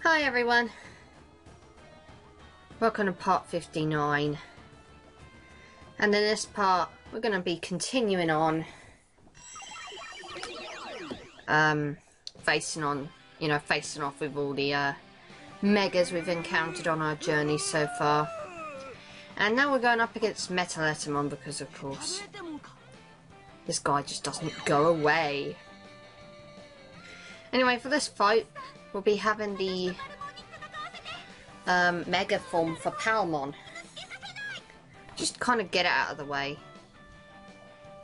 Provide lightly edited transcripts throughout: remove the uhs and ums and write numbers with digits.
Hi everyone, welcome to part 59, and in this part we're going to be continuing on facing off with all the megas we've encountered on our journey so far. And now we're going up against MetalEtemon because of course this guy just doesn't go away. Anyway, for this fight we'll be having the mega form for Palmon. Just kind of get it out of the way.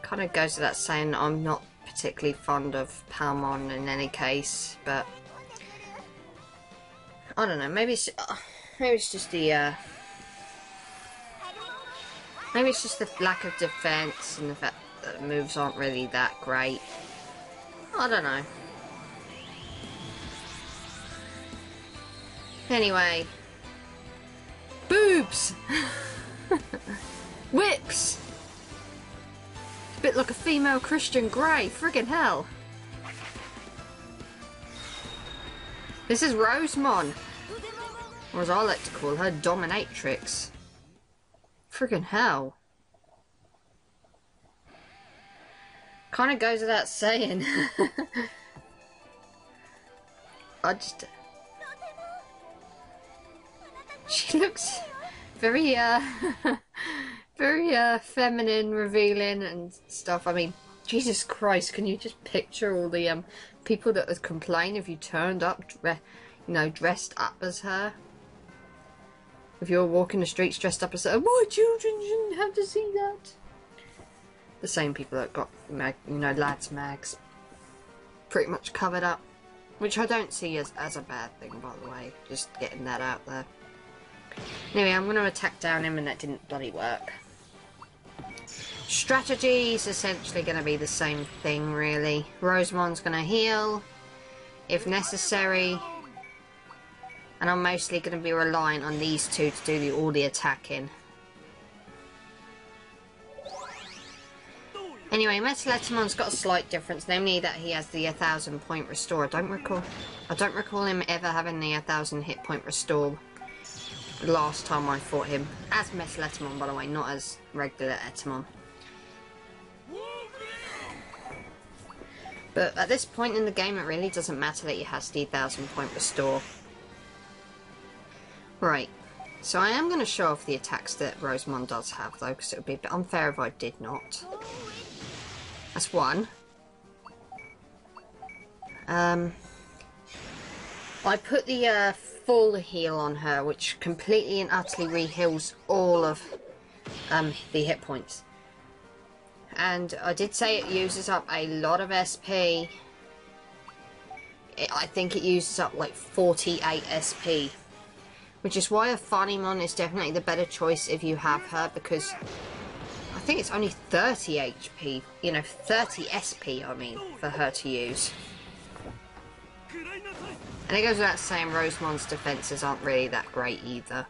Kind of goes without saying I'm not particularly fond of Palmon in any case, but I don't know, maybe it's just the maybe it's just the lack of defense and the fact that the moves aren't really that great. I don't know. Anyway, boobs, whips. It's a bit like a female Christian Grey. Friggin' hell. This is Rosemon, or as I like to call her, Dominatrix. Friggin' hell. Kind of goes without saying. She looks very very feminine, revealing and stuff. I mean, Jesus Christ, can you just picture all the people that would complain if you turned up, dressed up as her? If you were walking the streets dressed up as her, my children shouldn't have to see that. The same people that got lads mags pretty much covered up, which I don't see as a bad thing, by the way. Just getting that out there. Anyway, I'm going to attack down him, and that didn't bloody work. Strategy is essentially going to be the same thing, really. Rosemon's going to heal, if necessary. And I'm mostly going to be reliant on these two to do all the attacking. Anyway, MetalEtemon's got a slight difference, namely that he has the 1,000 point restore. I don't recall him ever having the 1,000 hit point restore. Last time I fought him as MetalEtemon, by the way, not as regular Etemon. But at this point in the game, it really doesn't matter that he has the 1,000 point restore. Right, so I am going to show off the attacks that Rosemon does have, though, because it would be a bit unfair if I did not. That's one. I put the full heal on her, which completely and utterly re-heals all of the hit points. And I did say it uses up a lot of SP. I think it uses up like 48 SP. Which is why a Vikemon is definitely the better choice if you have her, because I think it's only 30 HP, 30 SP, I mean, for her to use. And it goes without saying Rosemon's defences aren't really that great either.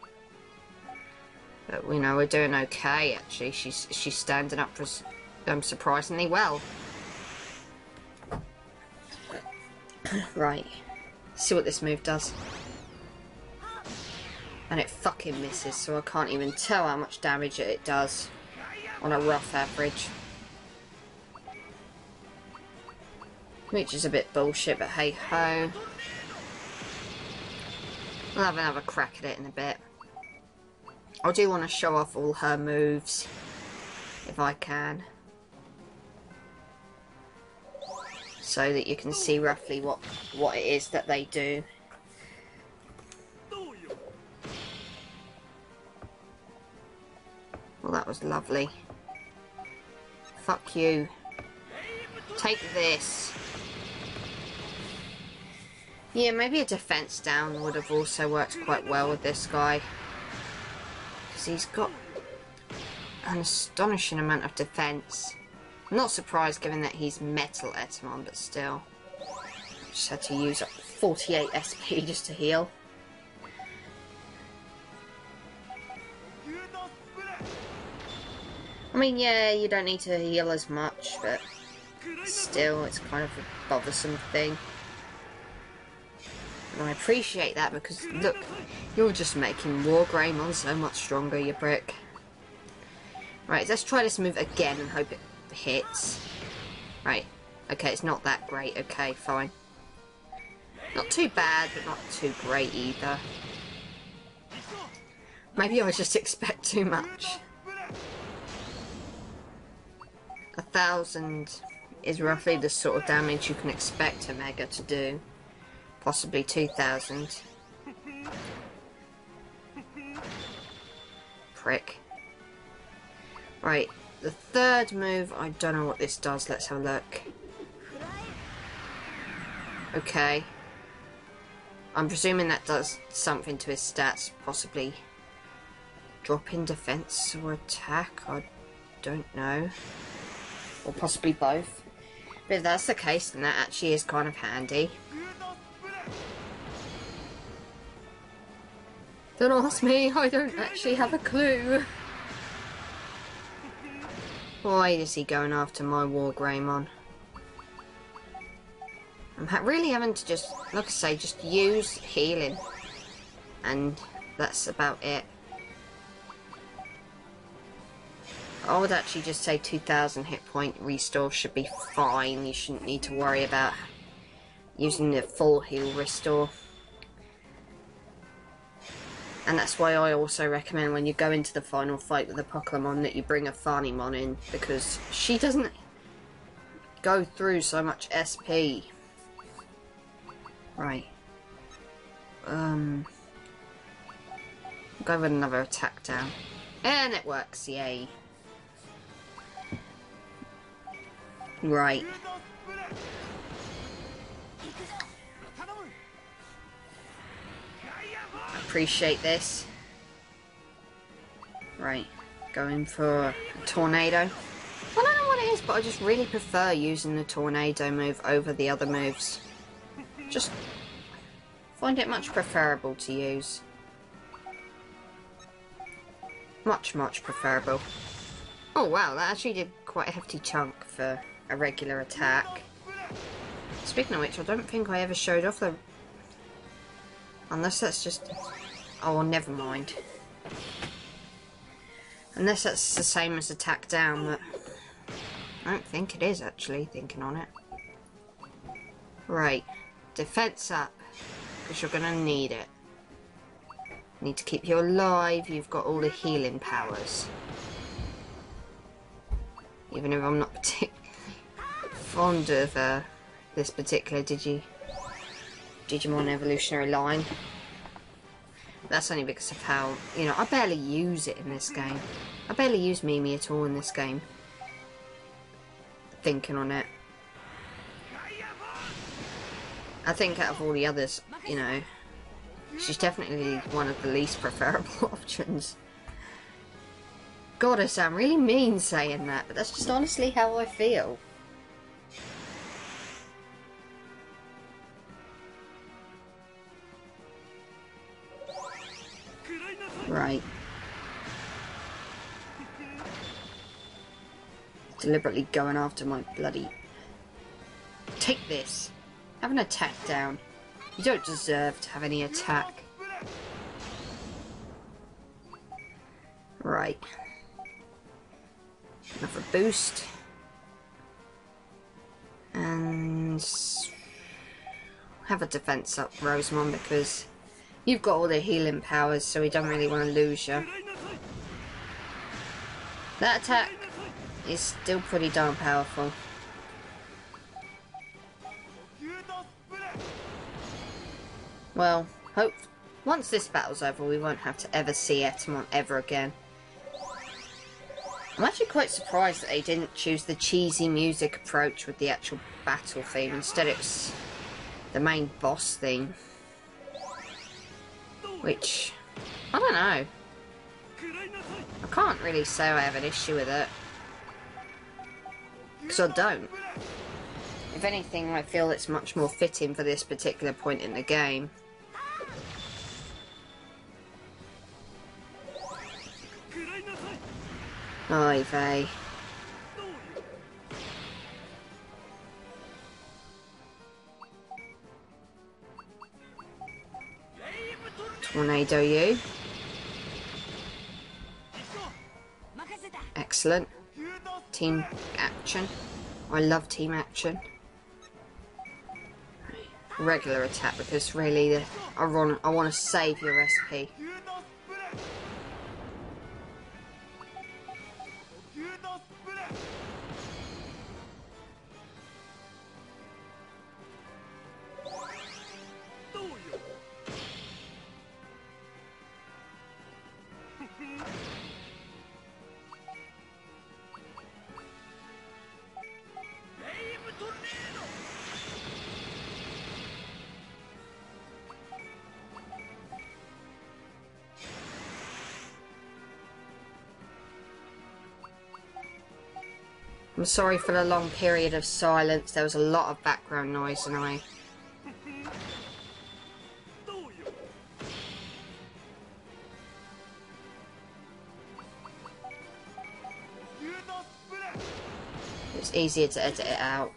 But we're doing okay actually. She's standing up for surprisingly well. Right. See what this move does. And it fucking misses, so I can't even tell how much damage it does on a rough average. Which is a bit bullshit, but hey ho. I'll have another crack at it in a bit. I do want to show off all her moves, if I can. So that you can see roughly what it is that they do. Well, that was lovely. Fuck you. Take this. Yeah, maybe a defense down would have also worked quite well with this guy. Because he's got an astonishing amount of defense. I'm not surprised given that he's MetalEtemon, but still. Just had to use up 48 SP just to heal. I mean, yeah, you don't need to heal as much, but still, it's kind of a bothersome thing. And I appreciate that because, look, you're just making Wargreymon so much stronger, you prick. Right, let's try this move again and hope it hits. Right, okay, it's not that great. Okay, fine. Not too bad, but not too great either. Maybe I just expect too much. 1,000 is roughly the sort of damage you can expect a Mega to do. Possibly 2,000. Prick. Right, the third move, I don't know what this does. Let's have a look. Okay. I'm presuming that does something to his stats, possibly drop in defense or attack. I don't know. Or possibly both. But if that's the case, then that actually is kind of handy. Don't ask me, I don't actually have a clue. Why is he going after my Wargreymon? I'm really having to just, like I say, just use healing. And that's about it. I would actually just say 2,000 hit point restore should be fine. You shouldn't need to worry about using the full heal restore. And that's why I also recommend when you go into the final fight with the Pokemon that you bring a Vikemon in, because she doesn't go through so much SP. Right. Go with another attack down. And it works, yay. Right. Appreciate this. Right. Going for a tornado. I don't know what it is, but I just really prefer using the tornado move over the other moves. Just find it much preferable to use. Much, much preferable. Oh wow, that actually did quite a hefty chunk for a regular attack. Speaking of which, I don't think I ever showed off the... Unless that's just... Oh, never mind. Unless that's the same as attack down, but... I don't think it is, actually, thinking on it. Right. Defense up. Because you're going to need it. Need to keep you alive. You've got all the healing powers. Even if I'm not particularly fond of this particular Digimon evolutionary line. That's only because of how, you know, I barely use it in this game. I barely use Mimi at all in this game. Thinking on it. I think out of all the others, you know, she's definitely one of the least preferable options. God, I sound really mean saying that, but that's just honestly how I feel. Right. Deliberately going after my bloody... Take this. Have an attack down. You don't deserve to have any attack. Right. Another boost. And... have a defense up, Rosemon, because you've got all the healing powers, so we don't really want to lose you. That attack is still pretty darn powerful. Well, once this battle's over, we won't have to ever see Etemon ever again. I'm actually quite surprised that they didn't choose the cheesy music approach with the actual battle theme. Instead it was the main boss theme. Which, I don't know. I can't really say I have an issue with it. Because I don't. If anything, I feel it's much more fitting for this particular point in the game. Oy vey. Tornado you. Excellent. Team action. I love team action. Regular attack because really I want to save your recipe. I'm sorry for the long period of silence. There was a lot of background noise and it's easier to edit it out.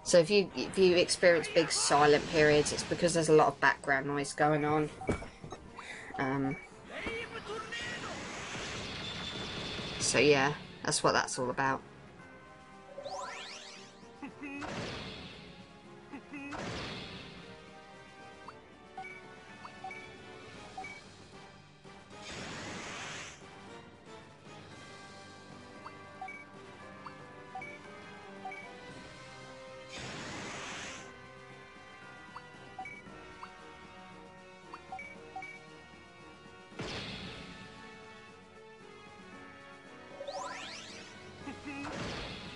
So if you experience big silent periods, it's because there's a lot of background noise going on. So yeah, that's what that's all about.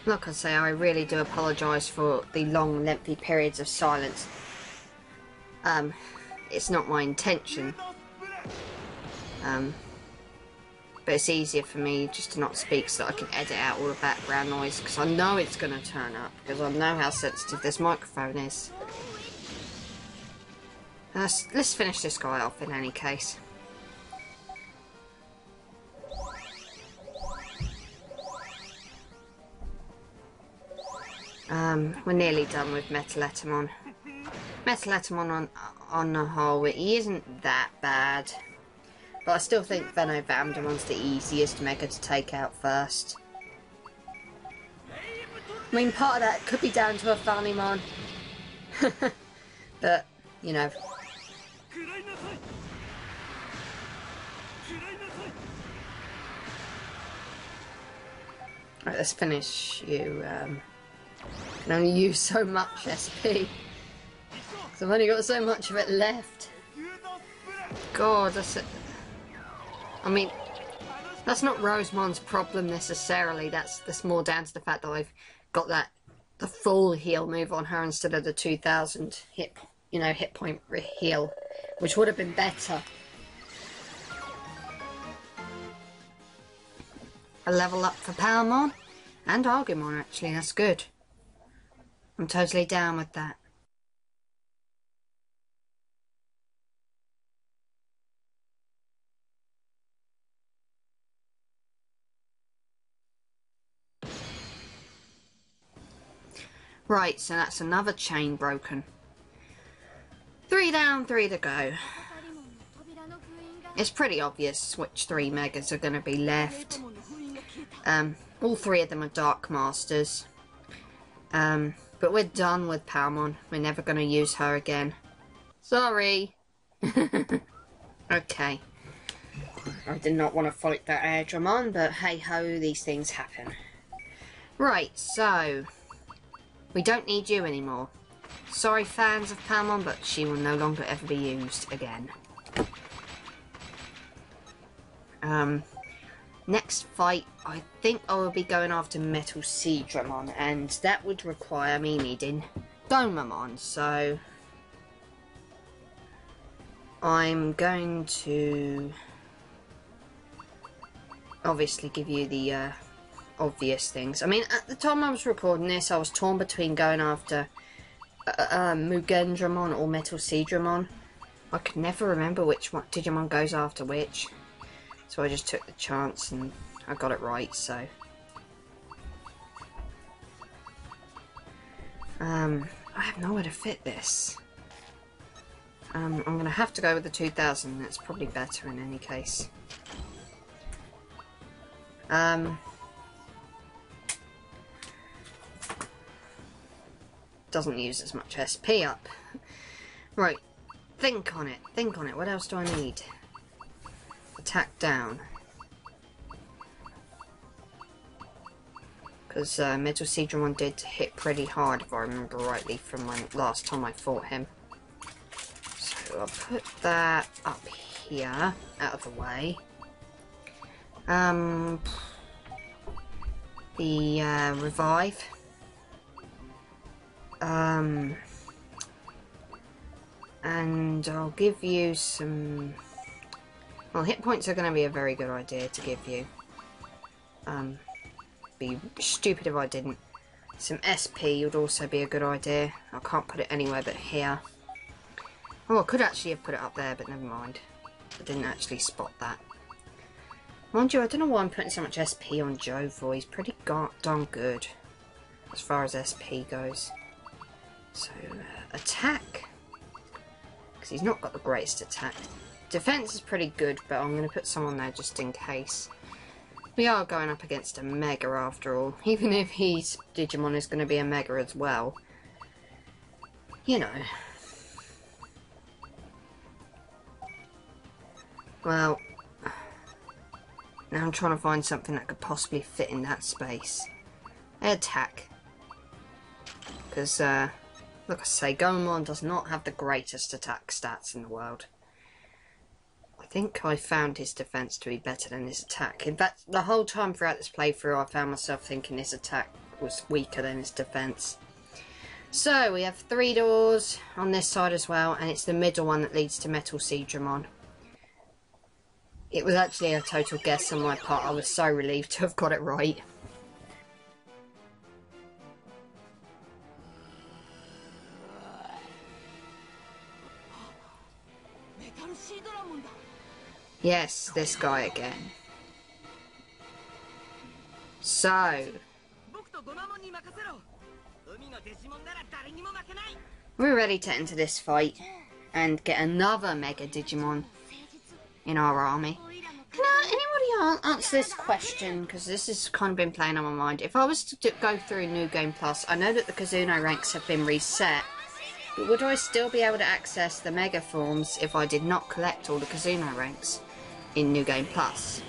Like I say, I really do apologise for the long, lengthy periods of silence. It's not my intention. But it's easier for me just to not speak so that I can edit out all the background noise, because I know it's going to turn up, because I know how sensitive this microphone is. Let's finish this guy off in any case. We're nearly done with MetalEtemon. MetalEtemon on the whole, he isn't that bad. But I still think Venovamandamon's the easiest mega to take out first. I mean, part of that could be down to a Vikemon. But, you know. Right, let's finish you. I can only use so much SP. Because I've only got so much of it left. God, that's it. I mean, that's not Rosemon's problem necessarily. That's more down to the fact that I've got the full heal move on her instead of the 2000 hit point heal, which would have been better. A level up for Palmon and Gomamon, actually. That's good. I'm totally down with that. Right, so that's another chain broken. 3 down, 3 to go. It's pretty obvious which 3 megas are going to be left. All 3 of them are Dark Masters. But we're done with Palmon. We're never going to use her again. Sorry. Okay. I did not want to fight that Aedramon, but hey ho, these things happen. Right, so we don't need you anymore. Sorry fans of Palmon, but she will no longer ever be used again. Next fight, I think I will be going after MetalSeadramon, and that would require me needing Gomamon, so I'm going to obviously give you the obvious things. I mean, at the time I was recording this, I was torn between going after Mugendramon or MetalSeadramon. I could never remember which one Digimon goes after which. So I just took the chance and I got it right, so. I have nowhere to fit this. I'm going to have to go with the 2000. That's probably better in any case. Doesn't use as much SP up. Right. Think on it. Think on it. What else do I need? Attack down. Because MetalSeadramon did hit pretty hard, if I remember rightly, from when last time I fought him. So I'll put that up here, out of the way. The revive. And I'll give you some... Well, hit points are going to be a very good idea to give you. Be stupid if I didn't. Some SP would also be a good idea. I can't put it anywhere but here. Oh, I could actually have put it up there, but never mind. I didn't actually spot that. Mind you, I don't know why I'm putting so much SP on Joe for. He's pretty darn good as far as SP goes. So, attack. Because he's not got the greatest attack. Defense is pretty good, but I'm going to put someone there just in case. We are going up against a Mega after all. Even if his Digimon is going to be a Mega as well. You know. Well, now I'm trying to find something that could possibly fit in that space. Attack. Because, like I say, Gomamon does not have the greatest attack stats in the world. I think I found his defense to be better than his attack. In fact, the whole time throughout this playthrough, I found myself thinking his attack was weaker than his defense. So, we have 3 doors on this side as well, and it's the middle one that leads to MetalSeadramon. It was actually a total guess on my part. I was so relieved to have got it right. Yes, this guy again. So, we're ready to enter this fight and get another Mega Digimon in our army. Can anybody answer this question? Because this has kind of been playing on my mind. If I was to go through New Game Plus, I know that the Kazuno ranks have been reset, but would I still be able to access the Mega forms if I did not collect all the Kazuno ranks in New Game Plus?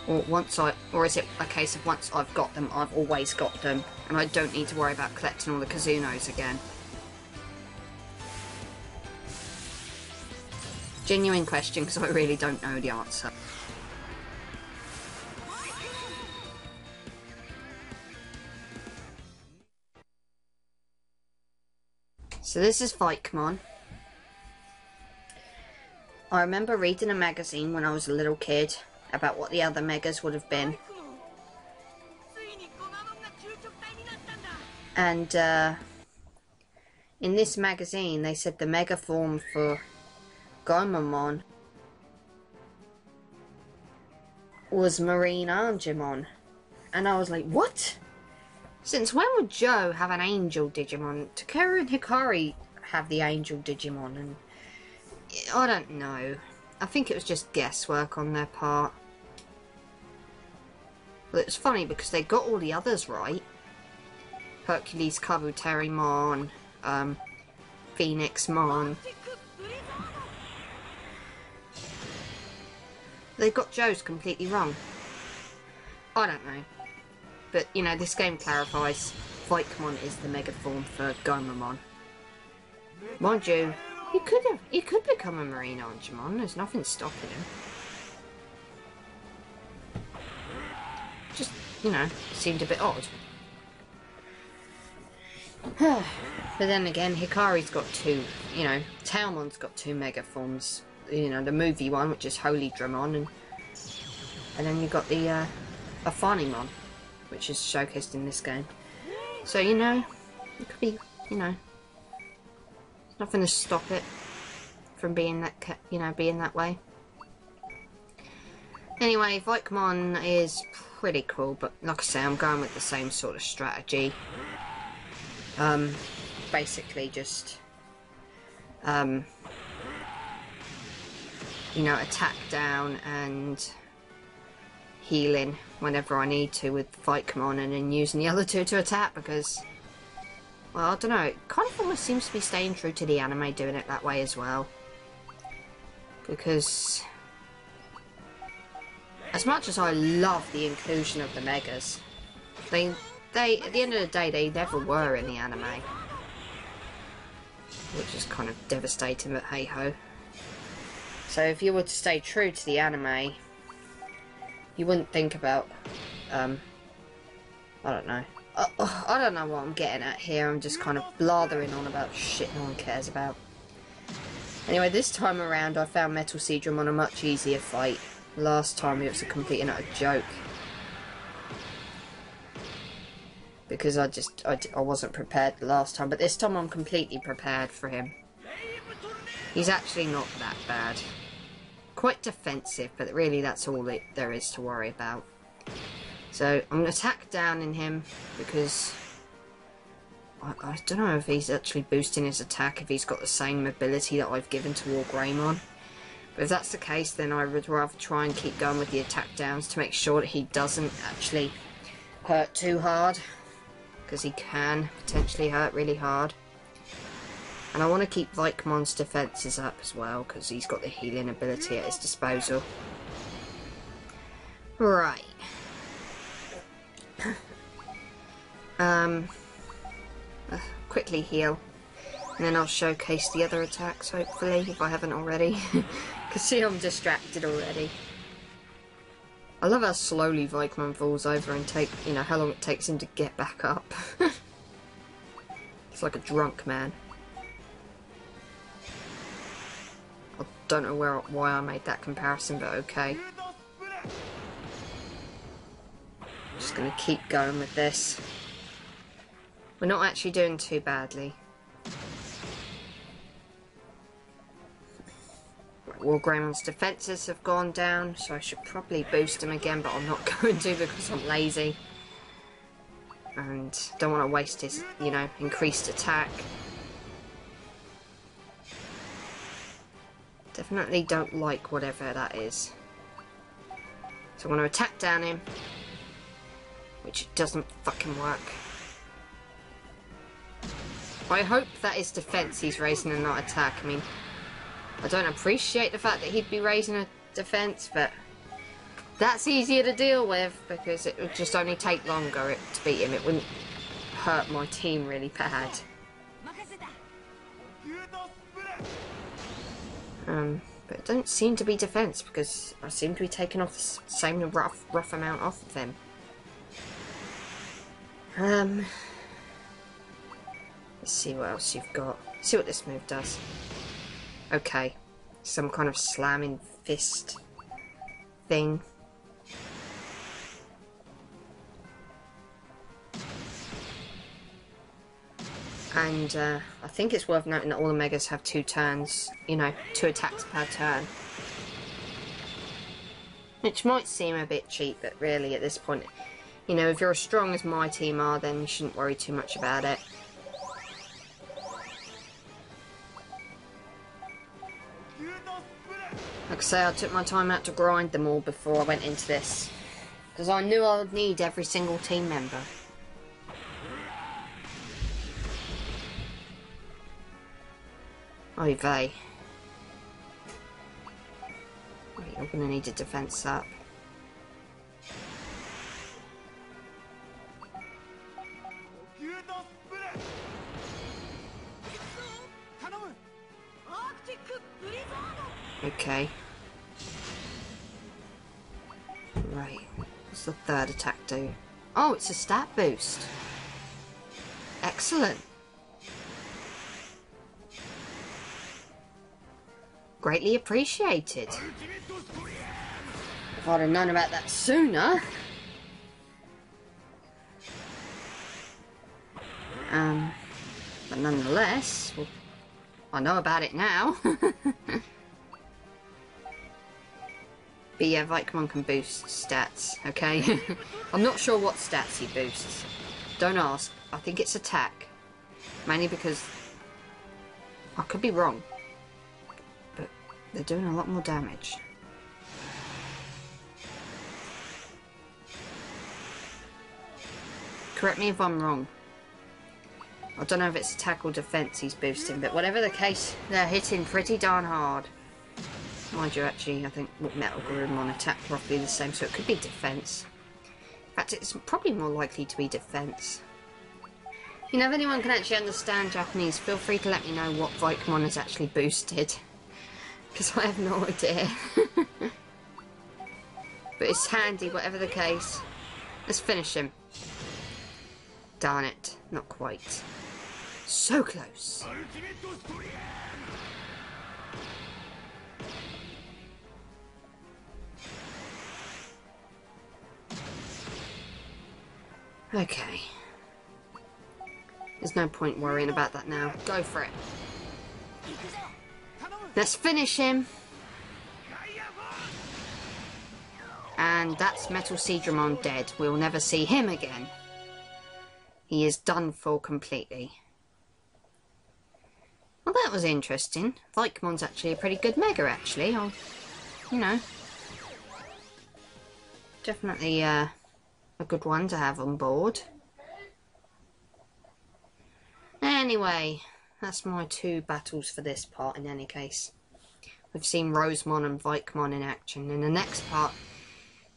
Or is it a case of once I've got them, I've always got them, and I don't need to worry about collecting all the Kazunos again? Genuine question, because I really don't know the answer. So this is Vikemon. I remember reading a magazine when I was a little kid about what the other Megas would have been. And in this magazine they said the Mega form for Gomamon was Marine Angemon. And I was like, what? Since when would Joe have an Angel Digimon? Takeru and Hikari have the Angel Digimon, and I don't know. I think it was just guesswork on their part. But it's funny because they got all the others right. Hercules Kabuterimon, Phoenixmon. They got Joe's completely wrong. I don't know. But, you know, this game clarifies Vikemon is the Mega form for Gomamon. Mind you, he could become a Marine Angemon. There's nothing stopping him. Just, you know, seemed a bit odd. But then again, Hikari's got 2, you know, Palmon's got 2 Mega forms. You know, the movie one, which is Holy Dramon, and then you've got the Afanimon, which is showcased in this game. So, you know, it could be, you know, nothing to stop it from being that, you know, being that way. Anyway, Vikemon is pretty cool, but like I say, I'm going with the same sort of strategy. Basically just you know, attack down and healing whenever I need to with Vikemon, and then using the other two to attack because, well, I don't know, it kind of almost seems to be staying true to the anime doing it that way as well. Because as much as I love the inclusion of the Megas, they at the end of the day, they never were in the anime. Which is kind of devastating, but hey ho. So if you were to stay true to the anime, you wouldn't think about, I don't know. I don't know what I'm getting at here. I'm just kind of blathering on about shit no one cares about. Anyway, this time around I found MetalSeadramon a much easier fight. Last time it was a complete and utter joke. Because I wasn't prepared the last time, but this time I'm completely prepared for him. He's actually not that bad. Quite defensive, but really that's all there is to worry about. So I'm going to attack down in him because I don't know if he's actually boosting his attack, if he's got the same mobility that I've given to Greymon. But if that's the case, then I would rather try and keep going with the attack downs to make sure that he doesn't actually hurt too hard. Because he can potentially hurt really hard. And I want to keep Vikemon's defences up as well, because he's got the healing ability at his disposal. Right. Quickly heal. And then I'll showcase the other attacks, hopefully, if I haven't already. Because see, I'm distracted already. I love how slowly Vikemon falls over and you know, how long it takes him to get back up. It's like a drunk man. I don't know why I made that comparison, but okay. Just gonna keep going with this. We're not actually doing too badly. Greymon's defences have gone down, so I should probably boost him again, but I'm not going to because I'm lazy. And don't want to waste his, you know, increased attack. Definitely don't like whatever that is. So I'm going to attack down him, which doesn't fucking work. I hope that his defense he's raising and not attack. I mean, I don't appreciate the fact that he'd be raising a defense, but that's easier to deal with because it would just only take longer to beat him. It wouldn't hurt my team really bad. But it don't seem to be defense because I seem to be taking off the same rough amount off of him. Let's see what else you've got. See what this move does. Okay, some kind of slamming fist thing. And I think it's worth noting that all the Megas have 2 turns, you know, 2 attacks per turn. Which might seem a bit cheap, but really at this point, you know, if you're as strong as my team are, then you shouldn't worry too much about it. Like I say, I took my time out to grind them all before I went into this. Because I knew I would need every single team member. Oy vey. Wait, you're going to need a defense up. Okay. Right. What's the third attack do? Oh, it's a stat boost. Excellent. Greatly appreciated. If I'd have known about that sooner. But nonetheless, well, I know about it now. But yeah, Vikemon can boost stats, okay? I'm not sure what stats he boosts. Don't ask. I think it's attack. Mainly because I could be wrong. they're doing a lot more damage. Correct me if I'm wrong. I don't know if it's attack or defense he's boosting, but whatever the case, they're hitting pretty darn hard. Mind you, actually, I think Metal Gomamon attack roughly the same, so it could be defense. In fact, it's probably more likely to be defense. You know, if anyone can actually understand Japanese, feel free to let me know what Vikemon has actually boosted. Because I have no idea. But it's handy, whatever the case. Let's finish him. Darn it, not quite. So close. Okay. There's no point worrying about that now. Go for it. Let's finish him. And that's MetalSeadramon dead. We'll never see him again. He is done for completely. Well, that was interesting. Vikemon's actually a pretty good mega, actually. You know. Definitely a good one to have on board. Anyway, that's my 2 battles for this part in any case. We've seen Rosemon and Vikemon in action. In the next part,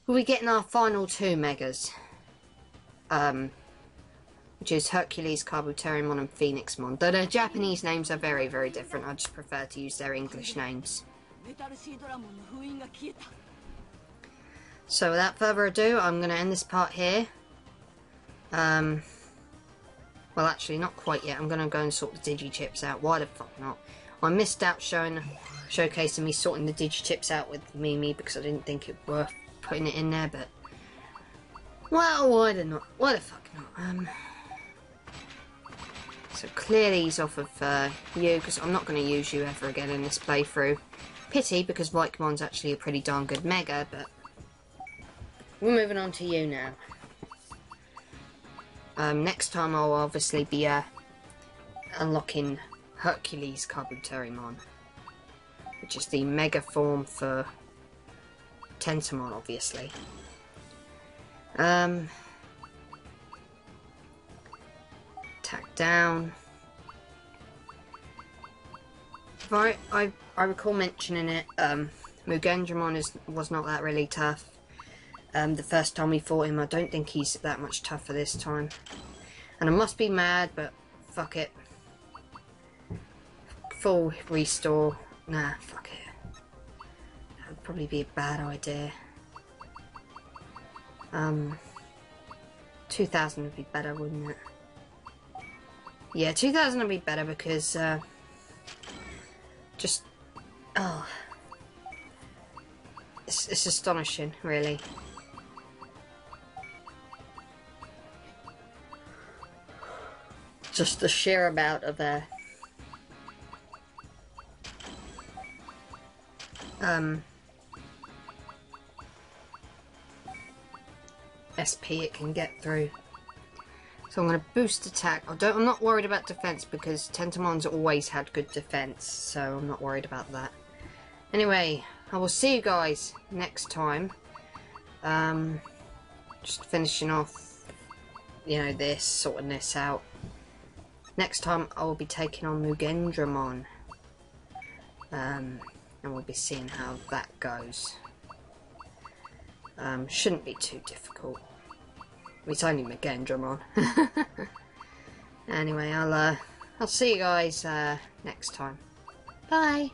we'll be getting our final 2 megas. Which is Hercules, Kabuterimon and Phoenixmon. Though their Japanese names are very, very different. I just prefer to use their English names. So without further ado, I'm going to end this part here. Well, actually, not quite yet. I'm going to go and sort the Digichips out. Why the fuck not? I missed out showcasing me sorting the Digichips out with Mimi because I didn't think it worth putting it in there, but... Well, why the not? Why the fuck not? So clear these off of you, because I'm not going to use you ever again in this playthrough. Pity, because Vikemon's actually a pretty darn good mega, but... We're moving on to you now. Next time I'll obviously be unlocking Hercules Kabuterimon, which is the mega form for Tentomon, obviously. Attack down. I recall mentioning it, Mugendramon was not that really tough. The first time we fought him, I don't think he's that much tougher this time. And I must be mad, but fuck it. Full restore. Nah, fuck it. That would probably be a bad idea. 2000 would be better, wouldn't it? Yeah, 2000 would be better because, just, oh. It's astonishing, really. Just the sheer amount of SP it can get through. So I'm going to boost attack. I'm not worried about defense because Tentomon's always had good defense, so I'm not worried about that. Anyway, I will see you guys next time. Just finishing off, you know, this, sorting this out. Next time I will be taking on Mugendramon. And we'll be seeing how that goes. Shouldn't be too difficult. It's only Mugendramon. Anyway, I'll see you guys next time. Bye.